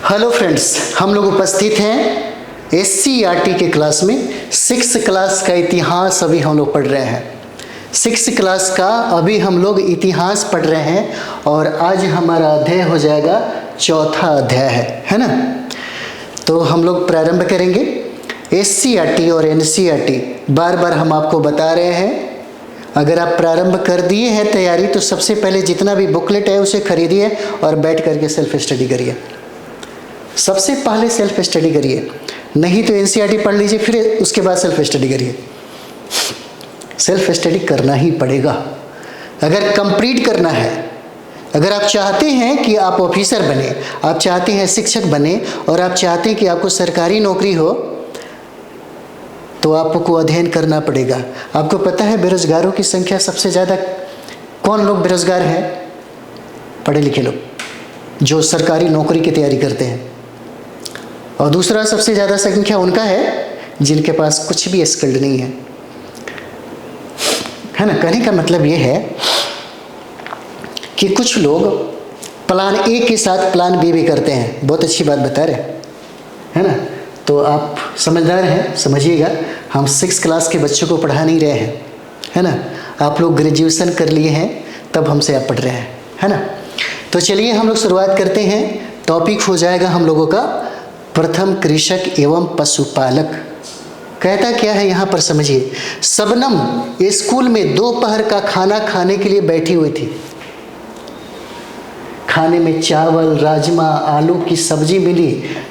Hello friends, हम लोग उपस्थित हैं SCERT के क्लास में। 6th क्लास का इतिहास अभी हम लोग पढ़ रहे हैं। 6th क्लास का अभी हम लोग इतिहास पढ़ रहे हैं और आज हमारा अध्याय हो जाएगा चौथा अध्याय है ना। तो हम लोग प्रारंभ करेंगे। SCERT और NCERT बार बार हम आपको बता रहे हैं, अगर आप प्रारंभ कर दिए हैं तैयारी तो सबसे पहले जितना भी बुकलेट है उसे खरीदिए और बैठ करके सेल्फ स्टडी करिए। सबसे पहले सेल्फ स्टडी करिए, नहीं तो NCERT पढ़ लीजिए, फिर उसके बाद सेल्फ स्टडी करिए। सेल्फ स्टडी करना ही पड़ेगा अगर कंप्लीट करना है। अगर आप चाहते हैं कि आप ऑफिसर बने, आप चाहते हैं शिक्षक बने और आप चाहते हैं कि आपको सरकारी नौकरी हो, तो आपको अध्ययन करना पड़ेगा। आपको पता है बेरोजगारों की संख्या सबसे ज़्यादा कौन लोग बेरोजगार हैं? पढ़े लिखे लोग जो सरकारी नौकरी की तैयारी करते हैं। और दूसरा सबसे ज़्यादा संख्या उनका है जिनके पास कुछ भी स्किल्ड नहीं है ना। कहने का मतलब ये है कि कुछ लोग प्लान ए के साथ प्लान बी भी करते हैं। बहुत अच्छी बात बता रहे है ना। तो आप समझदार हैं, समझिएगा। हम 6th क्लास के बच्चों को पढ़ा नहीं रहे हैं, है ना। आप लोग ग्रेजुएशन कर लिए हैं तब हमसे आप पढ़ रहे हैं, है ना। तो चलिए हम लोग शुरुआत करते हैं। टॉपिक हो जाएगा हम लोगों का प्रथम कृषक एवं पशुपालक। कहता क्या है यहाँ पर समझिए। शबनम स्कूल में दोपहर का खाना खाने के लिए बैठी हुई थी। खाने में चावल, राजमा, आलू की सब्जी मिली।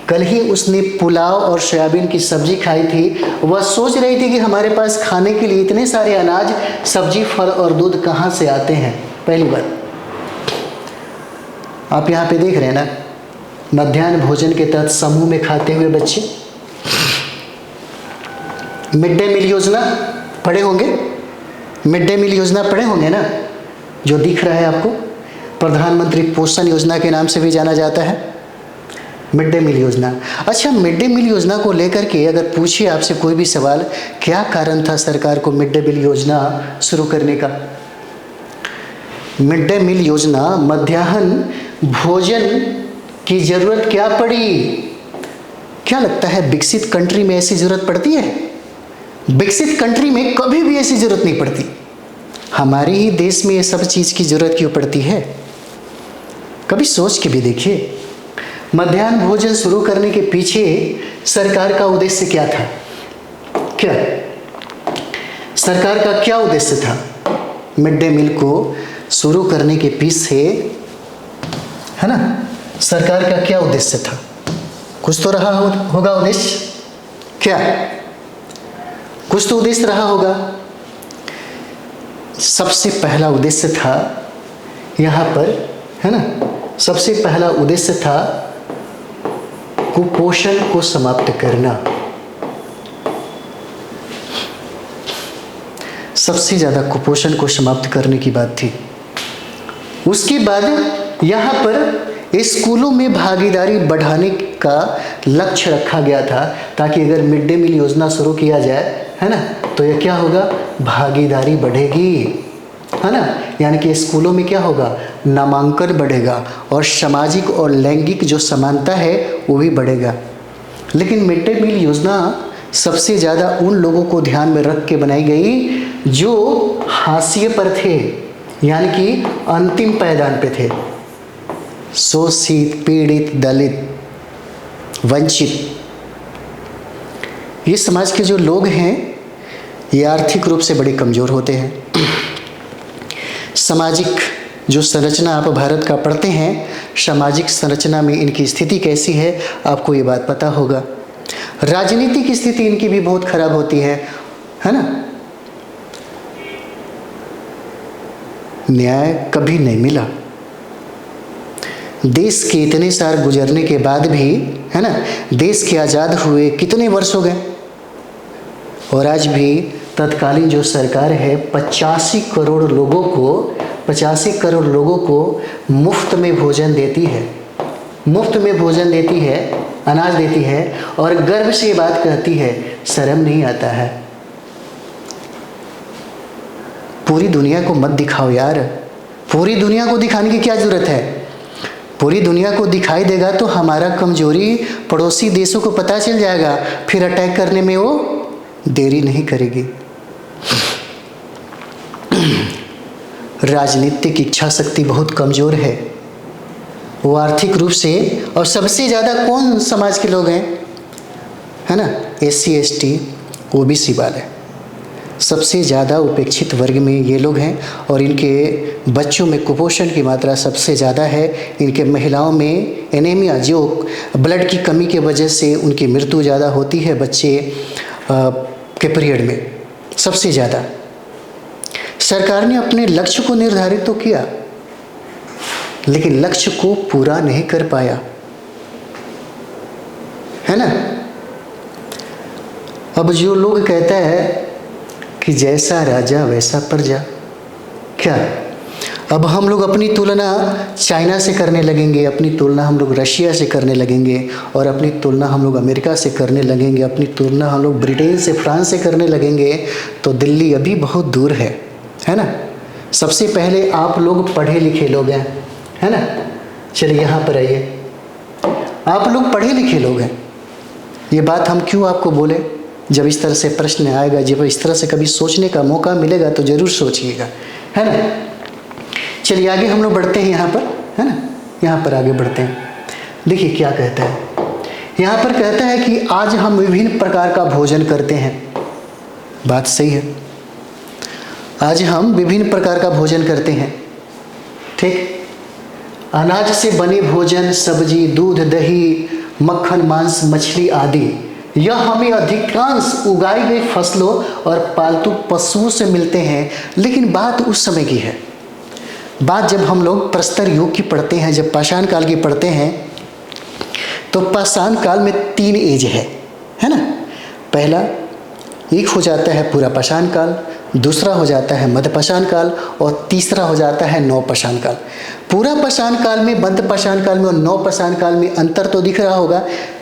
कल ही उसने पुलाव और सोयाबीन की सब्जी खाई थी। वह सोच रही थी कि हमारे पास खाने के लिए इतने सारे अनाज, सब्जी, फल और दूध कहाँ से आते हैं। पहली बात आप यहाँ पे देख रहे हैं ना, मध्याह्न भोजन के तहत समूह में खाते हुए बच्चे। मिड डे मील योजना पढ़े होंगे, मिड डे मील योजना पढ़े होंगे ना, जो दिख रहा है आपको। प्रधानमंत्री पोषण योजना के नाम से भी जाना जाता है मिड डे मील योजना। अच्छा, मिड डे मील योजना को लेकर के अगर पूछिए आपसे कोई भी सवाल, क्या कारण था सरकार को मिड डे मील योजना शुरू करने का? मिड डे मील योजना, मध्याह्न भोजन की जरूरत क्या पड़ी? क्या लगता है विकसित कंट्री में ऐसी जरूरत पड़ती है? विकसित कंट्री में कभी भी ऐसी जरूरत नहीं पड़ती। हमारे ही देश में ये सब चीज की जरूरत क्यों पड़ती है? कभी सोच के भी देखिए। मध्याह्न भोजन शुरू करने के पीछे सरकार का उद्देश्य क्या था? क्या सरकार का क्या उद्देश्य था? मिड डे मील को शुरू करने के पीछे, है ना, सरकार का क्या उद्देश्य था? कुछ तो रहा होगा उद्देश्य। क्या कुछ तो उद्देश्य रहा होगा। सबसे पहला उद्देश्य था यहाँ पर, है ना, सबसे पहला उद्देश्य था कुपोषण को समाप्त करना। सबसे ज्यादा कुपोषण को समाप्त करने की बात थी। उसके बाद यहाँ पर स्कूलों में भागीदारी बढ़ाने का लक्ष्य रखा गया था, ताकि अगर मिड डे मील योजना शुरू किया जाए, है ना, तो यह क्या होगा, भागीदारी बढ़ेगी, है ना। यानी कि स्कूलों में क्या होगा, नामांकन बढ़ेगा और सामाजिक और लैंगिक जो समानता है वो भी बढ़ेगा। लेकिन मिड डे मील योजना सबसे ज़्यादा उन लोगों को ध्यान में रख के बनाई गई जो हाशिए पर थे, यानी कि अंतिम पायदान पे थे। शोषित, पीड़ित, दलित, वंचित, ये समाज के जो लोग हैं ये आर्थिक रूप से बड़े कमज़ोर होते हैं। सामाजिक जो संरचना आप भारत का पढ़ते हैं, सामाजिक संरचना में इनकी स्थिति कैसी है आपको ये बात पता होगा। राजनीतिक स्थिति इनकी भी बहुत खराब होती है ना। न्याय कभी नहीं मिला। देश के इतने साल गुजरने के बाद भी, है ना, देश के आज़ाद हुए कितने वर्ष हो गए और आज भी तत्कालीन जो सरकार है 85 करोड़ लोगों को मुफ्त में भोजन देती है, मुफ्त में भोजन देती है, अनाज देती है और गर्व से बात कहती है, शर्म नहीं आता है। पूरी दुनिया को मत दिखाओ यार, पूरी दुनिया को दिखाने की क्या जरूरत है? पूरी दुनिया को दिखाई देगा तो हमारा कमजोरी पड़ोसी देशों को पता चल जाएगा, फिर अटैक करने में वो देरी नहीं करेगी। राजनीतिक इच्छा शक्ति बहुत कमजोर है, वो आर्थिक रूप से, और सबसे ज़्यादा कौन समाज के लोग हैं, है ना, SC ST OBC वाले, सबसे ज़्यादा उपेक्षित वर्ग में ये लोग हैं। और इनके बच्चों में कुपोषण की मात्रा सबसे ज़्यादा है। इनके महिलाओं में एनीमिया, जो ब्लड की कमी के वजह से उनकी मृत्यु ज़्यादा होती है बच्चे के पीरियड में, सबसे ज़्यादा। सरकार ने अपने लक्ष्य को निर्धारित तो किया, लेकिन लक्ष्य को पूरा नहीं कर पाया, है ना। अब जो लोग कहता है कि जैसा राजा वैसा प्रजा, क्या अब हम लोग अपनी तुलना चाइना से करने लगेंगे, अपनी तुलना हम लोग रशिया से करने लगेंगे, और अपनी तुलना हम लोग अमेरिका से करने लगेंगे, अपनी तुलना हम लोग ब्रिटेन से, फ्रांस से करने लगेंगे, तो दिल्ली अभी बहुत दूर है ना। सबसे पहले आप लोग पढ़े लिखे लोग हैं, है ना। चलिए यहाँ पर आइए, आप लोग पढ़े लिखे लोग हैं। ये बात हम क्यों आपको बोले, जब इस तरह से प्रश्न आएगा, जब इस तरह से कभी सोचने का मौका मिलेगा तो ज़रूर सोचिएगा, है ना। चलिए आगे हम लोग बढ़ते हैं यहाँ पर, है ना, यहाँ पर आगे बढ़ते हैं। देखिए क्या कहता है, यहाँ पर कहता है कि आज हम विभिन्न प्रकार का भोजन करते हैं। बात सही है, आज हम विभिन्न प्रकार का भोजन करते हैं, ठीक। अनाज से बने भोजन, सब्जी, दूध, दही, मक्खन, मांस, मछली आदि, यह हमें अधिकांश उगाई गई फसलों और पालतू पशुओं से मिलते हैं। लेकिन बात उस समय की है, बात जब हम लोग प्रस्तर युग की पढ़ते हैं, जब पाषाण काल की पढ़ते हैं, तो पाषाण काल में 3 एज है ना। पहला एक हो जाता है पूरा पाषाण काल, दूसरा हो जाता है मध्य पाषाण काल, और तीसरा हो जाता है नव पाषाण काल। पूरा पाषाण काल में, मध्य पाषाण काल में और नव पाषाण काल में अंतर तो दिख रहा होगा।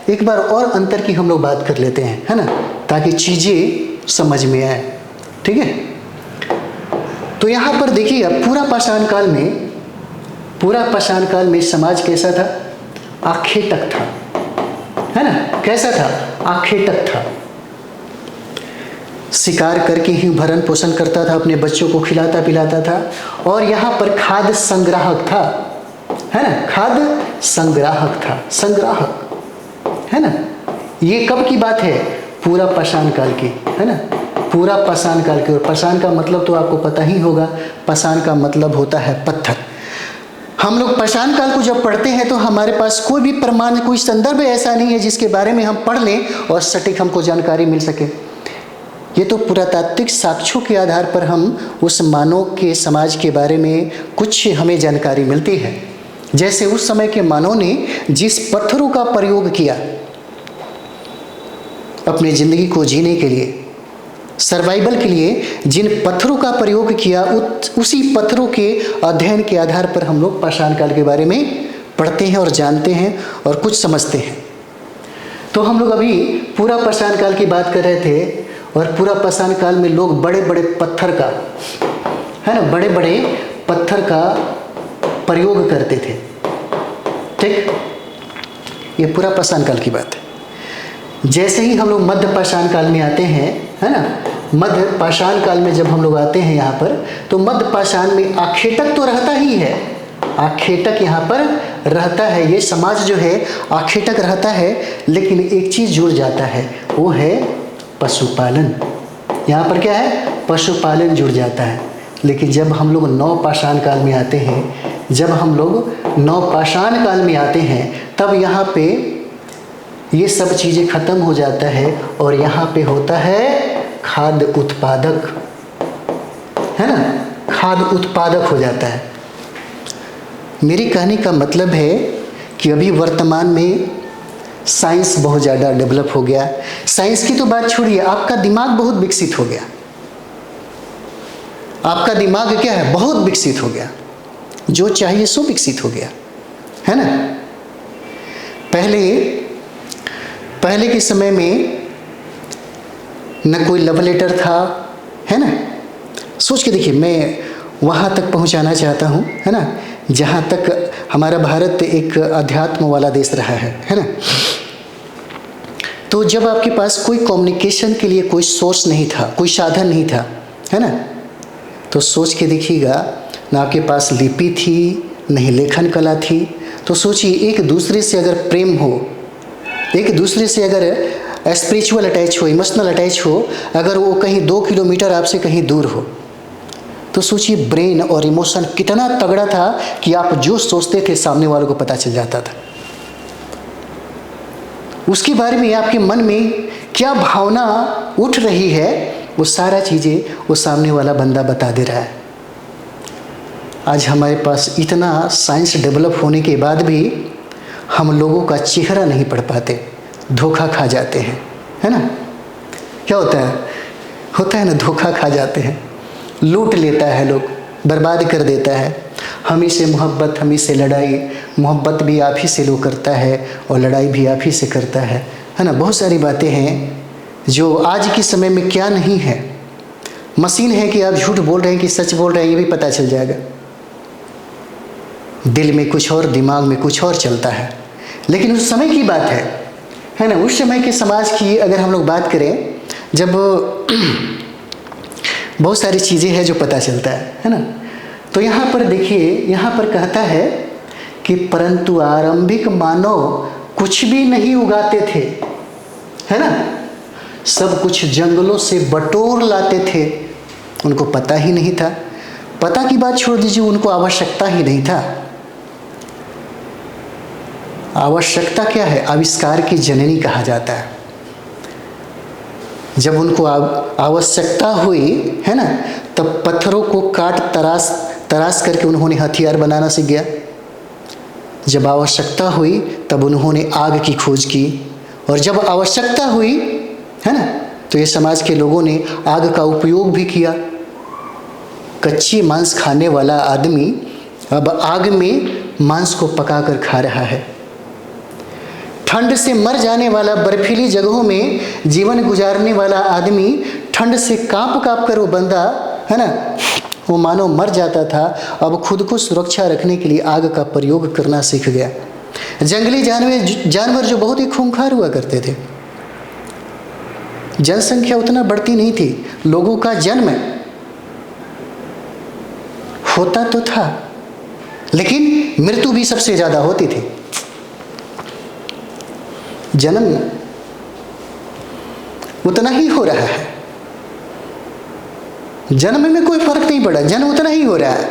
एक बार और अंतर की हम लोग बात कर लेते हैं, है ना, ताकि चीज़ें समझ में आए, ठीक है। तो यहाँ पर देखिए, पूरा पाषाण काल में समाज कैसा था, आखेटक था, है ना। कैसा था, आखेटक था। शिकार करके ही भरण पोषण करता था, अपने बच्चों को खिलाता पिलाता था। और यहाँ पर खाद्य संग्राहक था, है ना, खाद्य संग्राहक था, संग्राहक, है ना। ये कब की बात है, पूरा पाषाण काल की, है ना, पूरा पाषाण काल की। और पाषाण का मतलब तो आपको पता ही होगा, पाषाण का मतलब होता है पत्थर। हम लोग पाषाण काल को जब पढ़ते हैं तो हमारे पास कोई भी प्रमाण, कोई संदर्भ ऐसा नहीं है जिसके बारे में हम पढ़ लें और सटीक हमको जानकारी मिल सके। ये तो पुरातात्विक साक्ष्यों के आधार पर हम उस मानव के समाज के बारे में कुछ हमें जानकारी मिलती है। जैसे उस समय के मानव ने जिस पत्थरों का प्रयोग किया अपनी ज़िंदगी को जीने के लिए, सर्वाइवल के लिए, जिन पत्थरों का प्रयोग किया, उसी पत्थरों के अध्ययन के आधार पर हम लोग पाषाण काल के बारे में पढ़ते हैं और जानते हैं और कुछ समझते हैं। तो हम लोग अभी पूरा पाषाण काल की बात कर रहे थे, और पूरा पाषाण काल में लोग बड़े बड़े पत्थर का, है ना, बड़े बड़े पत्थर का प्रयोग करते थे, ठीक। ये पूरा पाषाण काल की बात है। जैसे ही हम लोग मध्य पाषाण काल में आते हैं, है ना, मध्य पाषाण काल में जब हम लोग आते हैं यहाँ पर, तो मध्य पाषाण में आखेटक तो रहता ही है, आखेटक यहाँ पर रहता है। ये समाज जो है आखेटक रहता है, लेकिन एक चीज़ जुड़ जाता है, वो है पशुपालन। यहाँ पर क्या है, पशुपालन जुड़ जाता है। लेकिन जब हम लोग नव पाषाण काल में आते हैं, जब हम लोग नव पाषाण काल में आते हैं, तब यहाँ पे ये सब चीज़ें खत्म हो जाता है, और यहाँ पे होता है खाद्य उत्पादक, है ना, खाद्य उत्पादक हो जाता है। मेरी कहने का मतलब है कि अभी वर्तमान में साइंस बहुत ज़्यादा डेवलप हो गया। साइंस की तो बात छोड़िए, आपका दिमाग बहुत विकसित हो गया। आपका दिमाग क्या है, बहुत विकसित हो गया, जो चाहिए सो विकसित हो गया, है ना। पहले के समय में न कोई लव लेटर था, है ना। सोच के देखिए, मैं वहाँ तक पहुँचाना चाहता हूँ, है ना, जहाँ तक हमारा भारत एक अध्यात्म वाला देश रहा है ना। तो जब आपके पास कोई कम्युनिकेशन के लिए कोई सोर्स नहीं था, कोई साधन नहीं था, है ना, तो सोच के देखिएगा, ना आपके पास लिपि थी, नहीं लेखन कला थी, तो सोचिए एक दूसरे से अगर प्रेम हो, एक दूसरे से अगर स्पिरिचुअल अटैच हो, इमोशनल अटैच हो, अगर वो कहीं 2 किलोमीटर आपसे कहीं दूर हो, तो सोचिए ब्रेन और इमोशन कितना तगड़ा था कि आप जो सोचते थे सामने वालों को पता चल जाता था। उसके बारे में आपके मन में क्या भावना उठ रही है, वो सारा चीज़ें वो सामने वाला बंदा बता दे रहा है। आज हमारे पास इतना साइंस डेवलप होने के बाद भी हम लोगों का चेहरा नहीं पढ़ पाते, धोखा खा जाते हैं, है ना। क्या होता है ना, धोखा खा जाते हैं, लूट लेता है लोग, बर्बाद कर देता है। हम ही से मोहब्बत, हम ही से लड़ाई, मोहब्बत भी आप ही से लोग करता है और लड़ाई भी आप ही से करता है ना। बहुत सारी बातें हैं जो आज के समय में क्या नहीं है। मशीन है कि आप झूठ बोल रहे हैं कि सच बोल रहे हैं, ये भी पता चल जाएगा। दिल में कुछ और, दिमाग में कुछ और चलता है। लेकिन उस समय की बात है ना, उस समय के समाज की अगर हम लोग बात करें, जब बहुत सारी चीज़ें हैं जो पता चलता है ना। तो यहाँ पर देखिए, यहाँ पर कहता है कि परंतु आरंभिक मानव कुछ भी नहीं उगाते थे, है ना, सब कुछ जंगलों से बटोर लाते थे। उनको पता ही नहीं था, पता की बात छोड़ दीजिए, उनको आवश्यकता ही नहीं था। आवश्यकता क्या है? आविष्कार की जननी कहा जाता है। जब उनको आवश्यकता हुई, है ना, तब पत्थरों को काट तराश करके उन्होंने हथियार बनाना सीख गया। जब आवश्यकता हुई तब उन्होंने आग की खोज की, और जब आवश्यकता हुई, है ना, तो ये समाज के लोगों ने आग का उपयोग भी किया। कच्ची मांस खाने वाला आदमी अब आग में मांस को पकाकर खा रहा है। ठंड से मर जाने वाला, बर्फीली जगहों में जीवन गुजारने वाला आदमी ठंड से कांप कर वो बंदा, है ना, वो मानो मर जाता था, अब खुद को सुरक्षा रखने के लिए आग का प्रयोग करना सीख गया। जंगली जानवर जो बहुत ही खूंखार हुआ करते थे, जनसंख्या उतना बढ़ती नहीं थी, लोगों का जन्म होता तो था, लेकिन मृत्यु भी सबसे ज्यादा होती थी। जन्म उतना ही हो रहा है, जन्म में कोई फर्क नहीं पड़ा, जन्म उतना ही हो रहा है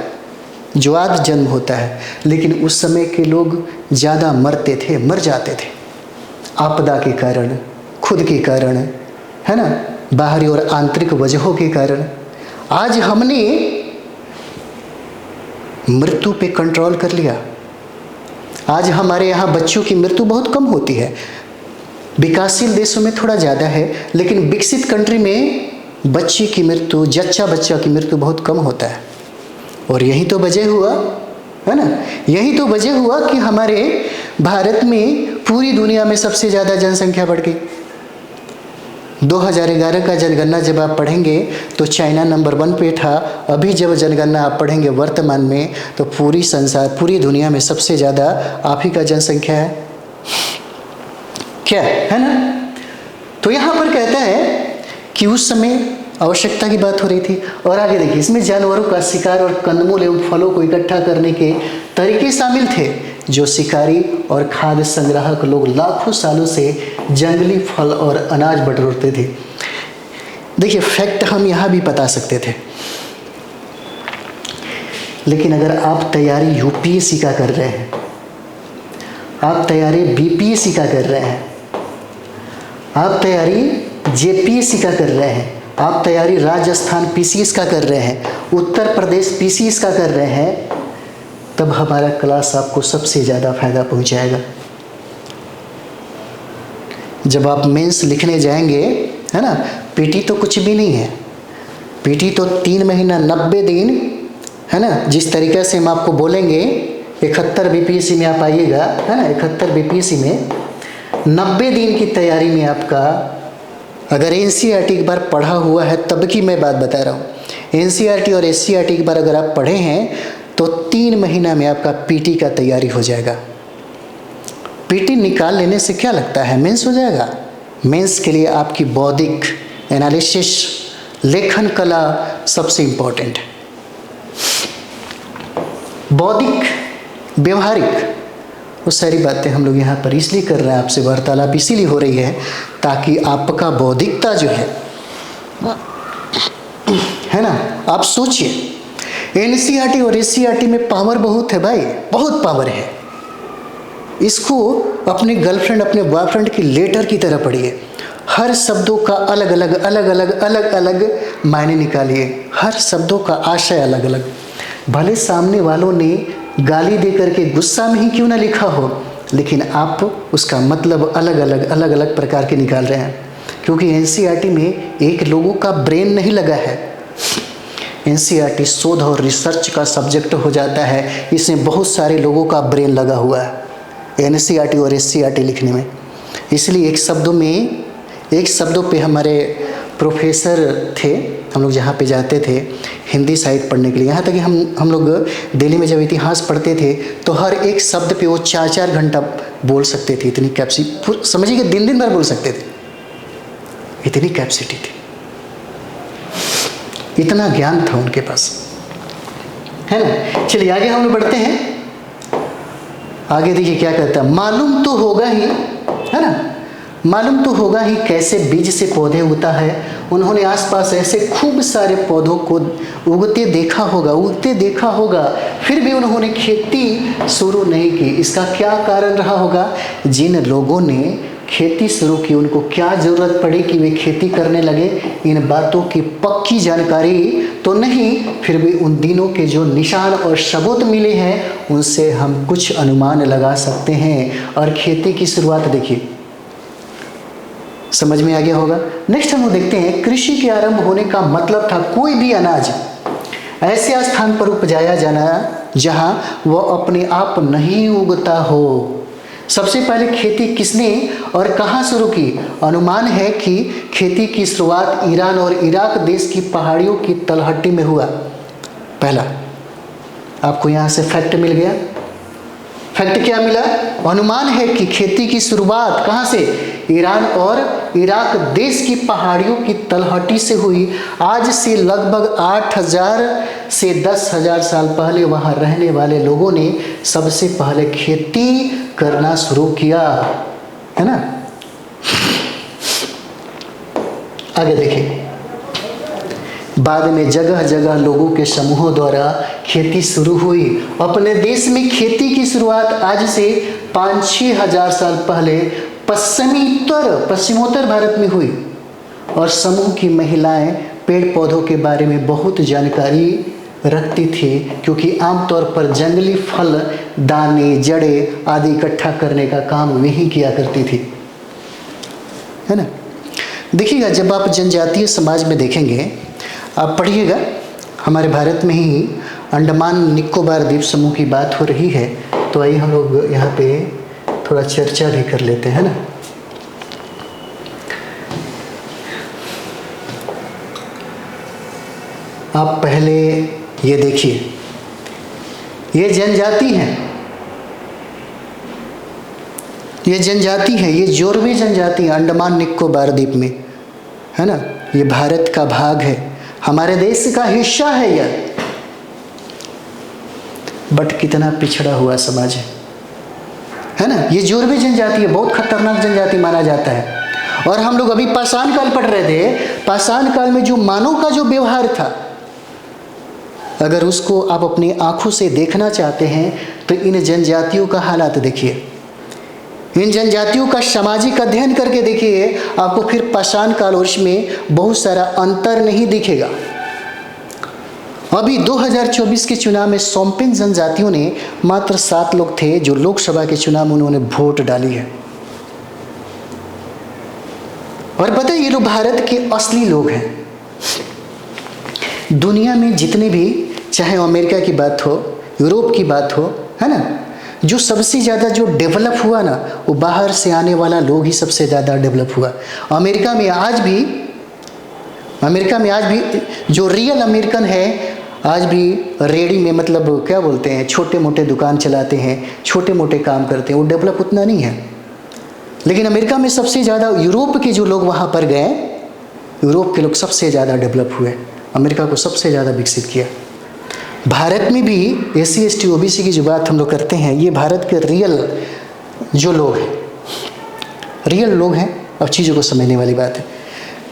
जो आज जन्म होता है। लेकिन उस समय के लोग ज़्यादा मरते थे, मर जाते थे, आपदा के कारण, खुद के कारण, है ना, बाहरी और आंतरिक वजहों के कारण। आज हमने मृत्यु पे कंट्रोल कर लिया। आज हमारे यहाँ बच्चों की मृत्यु बहुत कम होती है। विकासशील देशों में थोड़ा ज़्यादा है, लेकिन विकसित कंट्री में बच्चे की मृत्यु, जच्चा बच्चा की मृत्यु बहुत कम होता है। और यही तो वजह हुआ, है ना, यही तो वजह हुआ कि हमारे भारत में पूरी दुनिया में सबसे ज़्यादा जनसंख्या बढ़ गई। 2011 का जनगणना जब आप पढ़ेंगे तो चाइना नंबर 1 पे था। अभी जब जनगणना आप पढ़ेंगे वर्तमान में, तो पूरी संसार, पूरी दुनिया में सबसे ज़्यादा आप ही का जनसंख्या है। क्या है ना। तो यहाँ पर कहता है कि उस समय आवश्यकता की बात हो रही थी। और आगे देखिए, इसमें जानवरों का शिकार और कंदमूल एवं फलों को इकट्ठा करने के तरीके शामिल थे, जो शिकारी और खाद्य संग्राहक लोग लाखों सालों से जंगली फल और अनाज बटोरते थे। देखिए, फैक्ट हम यहाँ भी बता सकते थे, लेकिन अगर आप तैयारी यूपीएससी का कर रहे हैं, आप तैयारी बीपीएससी का कर रहे हैं, आप तैयारी जेपीएससी का कर रहे हैं, आप तैयारी राजस्थान पीसीएस का कर रहे हैं, उत्तर प्रदेश पीसीएस का कर रहे हैं, तब हमारा क्लास आपको सबसे ज़्यादा फायदा पहुंचाएगा। जब आप मेंस लिखने जाएंगे, है ना, पीटी तो कुछ भी नहीं है, पीटी तो 3 महीना 90 दिन, है ना, जिस तरीके से हम आपको बोलेंगे 71 बीपीएससी में आप आइएगा, है ना, 71 बीपीएससी में 90 दिन की तैयारी में आपका, अगर एनसीईआरटी एक बार पढ़ा हुआ है तब की मैं बात बता रहा हूँ, एनसीईआरटी और एससीईआरटी एक बार अगर आप पढ़े हैं तो 3 महीना में आपका पीटी का तैयारी हो जाएगा। पीटी निकाल लेने से क्या लगता है, मेंस हो जाएगा। मेंस के लिए आपकी बौद्धिक एनालिसिस, लेखन कला सबसे इम्पोर्टेंट है। बौद्धिक, व्यवहारिक, वो सारी बातें हम लोग यहाँ पर इसलिए कर रहे हैं, आपसे वार्तालाप इसीलिए हो रही है ताकि आपका बौद्धिकता जो है ना, आप सोचिए एनसीईआरटी और एससीईआरटी में पावर बहुत है भाई, बहुत पावर है। इसको अपने गर्लफ्रेंड, अपने बॉयफ्रेंड की लेटर की तरह पढ़िए। हर शब्दों का अलग अलग मायने निकालिए, हर शब्दों का आशय अलग अलग। भले सामने वालों ने गाली दे करके गुस्सा में ही क्यों ना लिखा हो, लेकिन आप उसका मतलब अलग अलग प्रकार के निकाल रहे हैं। क्योंकि एनसीईआरटी में एक लोगों का ब्रेन नहीं लगा है। एनसीईआरटी शोध और रिसर्च का सब्जेक्ट हो जाता है, इसमें बहुत सारे लोगों का ब्रेन लगा हुआ है एनसीईआरटी और एससीईआरटी लिखने में। इसलिए एक शब्दों पे हमारे प्रोफेसर थे, हम लोग जहाँ पे जाते थे हिंदी साहित्य पढ़ने के लिए, यहाँ तक कि हम लोग दिल्ली में जब इतिहास पढ़ते थे तो हर एक शब्द पे वो 4-4 घंटा बोल सकते थे। इतनी कैपेसिटी, समझिए कि दिन भर बोल सकते थे, इतनी कैपेसिटी थी, इतना ज्ञान था उनके पास, है ना। चलिए आगे हम लोग बढ़ते हैं। आगे देखिए क्या कहता है, मालूम तो होगा ही, है ना, मालूम तो होगा ही कैसे बीज से पौधे उगता है। उन्होंने आसपास ऐसे खूब सारे पौधों को उगते देखा होगा, फिर भी उन्होंने खेती शुरू नहीं की। इसका क्या कारण रहा होगा? जिन लोगों ने खेती शुरू की उनको क्या ज़रूरत पड़ी कि वे खेती करने लगे, इन बातों की पक्की जानकारी तो नहीं, फिर भी उन दिनों के जो निशान और सबूत मिले हैं उनसे हम कुछ अनुमान लगा सकते हैं। और खेती की शुरुआत देखिए, समझ में आ गया होगा। नेक्स्ट हम देखते हैं, कृषि के आरंभ होने का मतलब था कोई भी अनाज ऐसे स्थान पर उपजाया जाना जहां वह अपने आप नहीं उगता हो। सबसे पहले खेती किसने और कहां शुरू की? अनुमान है कि खेती की शुरुआत ईरान और इराक देश की पहाड़ियों की तलहटी में हुआ। पहला आपको यहां से फैक्ट मिल गया। फैक्ट क्या मिला? अनुमान है कि खेती की शुरुआत कहां से? ईरान और इराक देश की पहाड़ियों की तलहटी से हुई। आज से लगभग 8000 से 10,000 साल पहले वहां रहने वाले लोगों ने सबसे पहले खेती करना शुरू किया, है ना। आगे देखिए, बाद में जगह जगह लोगों के समूहों द्वारा खेती शुरू हुई। अपने देश में खेती की शुरुआत आज से 5-6 हजार साल पहले पश्चिमोत्तर भारत में हुई। और समूह की महिलाएं पेड़ पौधों के बारे में बहुत जानकारी रखती थी, क्योंकि आमतौर पर जंगली फल, दाने, जड़ें आदि इकट्ठा करने का काम वही किया करती थी, है ना। देखिएगा, जब आप जनजातीय समाज में देखेंगे, आप पढ़िएगा, हमारे भारत में ही अंडमान निकोबार द्वीप समूह की बात हो रही है, तो आइए हम लोग यहाँ पे थोड़ा चर्चा भी कर लेते हैं ना। आप पहले ये देखिए, ये जनजाति है, ये जोरवे जनजाति है अंडमान निकोबार द्वीप में, है ना। ये भारत का भाग है, हमारे देश का हिस्सा है यह, बट कितना पिछड़ा हुआ समाज है ना। ये जोरवे जनजाति है, बहुत खतरनाक जनजाति माना जाता है। और हम लोग अभी पाषाण काल पढ़ रहे थे, पाषाण काल में जो मानव का जो व्यवहार था, अगर उसको आप अपनी आंखों से देखना चाहते हैं तो इन जनजातियों का हालात देखिए, इन जनजातियों का सामाजिक अध्ययन करके देखिए, आपको फिर पाषाण काल और इसमें बहुत सारा अंतर नहीं दिखेगा। अभी 2024 के चुनाव में सोम्पेन जनजातियों ने मात्र 7 लोग थे जो लोकसभा के चुनाव में उन्होंने वोट डाली है। और पता है, ये लोग भारत के असली लोग हैं। दुनिया में जितने भी, चाहे अमेरिका की बात हो, यूरोप की बात हो, है ना, जो सबसे ज़्यादा जो डेवलप हुआ ना, वो बाहर से आने वाला लोग ही सबसे ज़्यादा डेवलप हुआ। अमेरिका में आज भी जो रियल अमेरिकन है, आज भी रेडी में मतलब क्या बोलते हैं, छोटे मोटे दुकान चलाते हैं, छोटे मोटे काम करते हैं, वो डेवलप उतना नहीं है। लेकिन अमेरिका में सबसे ज़्यादा यूरोप के जो लोग वहाँ पर गए, यूरोप के लोग सबसे ज़्यादा डेवलप हुए, अमेरिका को सबसे ज़्यादा विकसित किया। भारत में भी SC ST OBC की जो बात हम लोग करते हैं, ये भारत के रियल जो लोग हैं, रियल लोग हैं। अब चीज़ों को समझने वाली बात है।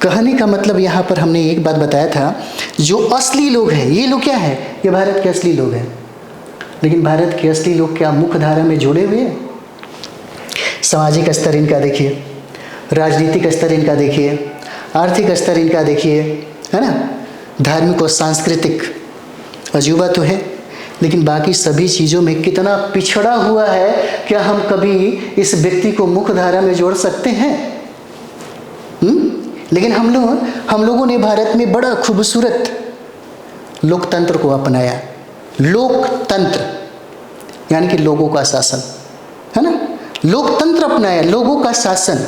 कहने का मतलब यहाँ पर हमने एक बात बताया था, जो असली लोग हैं, ये लोग क्या हैं, ये भारत के असली लोग हैं। लेकिन भारत के असली लोग क्या मुख्य धारा में जुड़े हुए हैं? सामाजिक स्तर इनका देखिए, राजनीतिक स्तर इनका देखिए, आर्थिक स्तर इनका देखिए, है ना, धार्मिक और सांस्कृतिक अजूबा तो है, लेकिन बाकी सभी चीज़ों में कितना पिछड़ा हुआ है। क्या हम कभी इस व्यक्ति को मुख्य धारा में जोड़ सकते हैं? लेकिन हम लोगों ने भारत में बड़ा खूबसूरत लोकतंत्र को अपनाया। लोकतंत्र यानी कि लोगों का शासन, है ना, लोकतंत्र अपनाया, लोगों का शासन।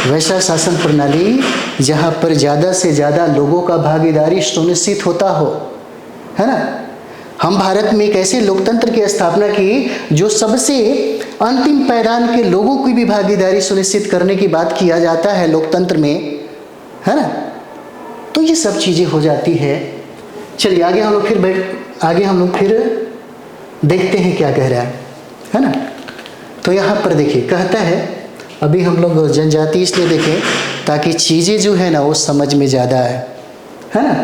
वैसा शासन प्रणाली जहाँ पर ज़्यादा से ज़्यादा लोगों का भागीदारी सुनिश्चित होता हो, है ना। हम भारत में एक ऐसे लोकतंत्र की स्थापना की जो सबसे अंतिम पायदान के लोगों की भी भागीदारी सुनिश्चित करने की बात किया जाता है लोकतंत्र में, है ना। तो ये सब चीज़ें हो जाती है। चलिए आगे हम लोग फिर देखते हैं क्या कह रहा है ना। तो यहाँ पर देखिए कहता है, अभी हम लोग जनजाति इसलिए देखें ताकि चीज़ें जो है ना वो समझ में ज़्यादा है ना।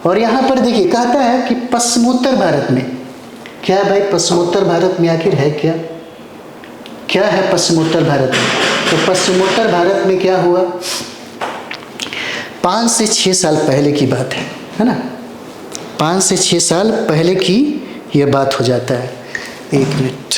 और यहाँ पर देखिए कहता है कि पश्चिमोत्तर भारत में क्या है भाई, पश्चिमोत्तर भारत में आखिर है क्या है पश्चिमोत्तर भारत में? तो पश्चिमोत्तर भारत में क्या हुआ, 5 से 6 साल पहले की बात है ना। 5 से 6 साल पहले की यह बात हो जाता है। 1 मिनट।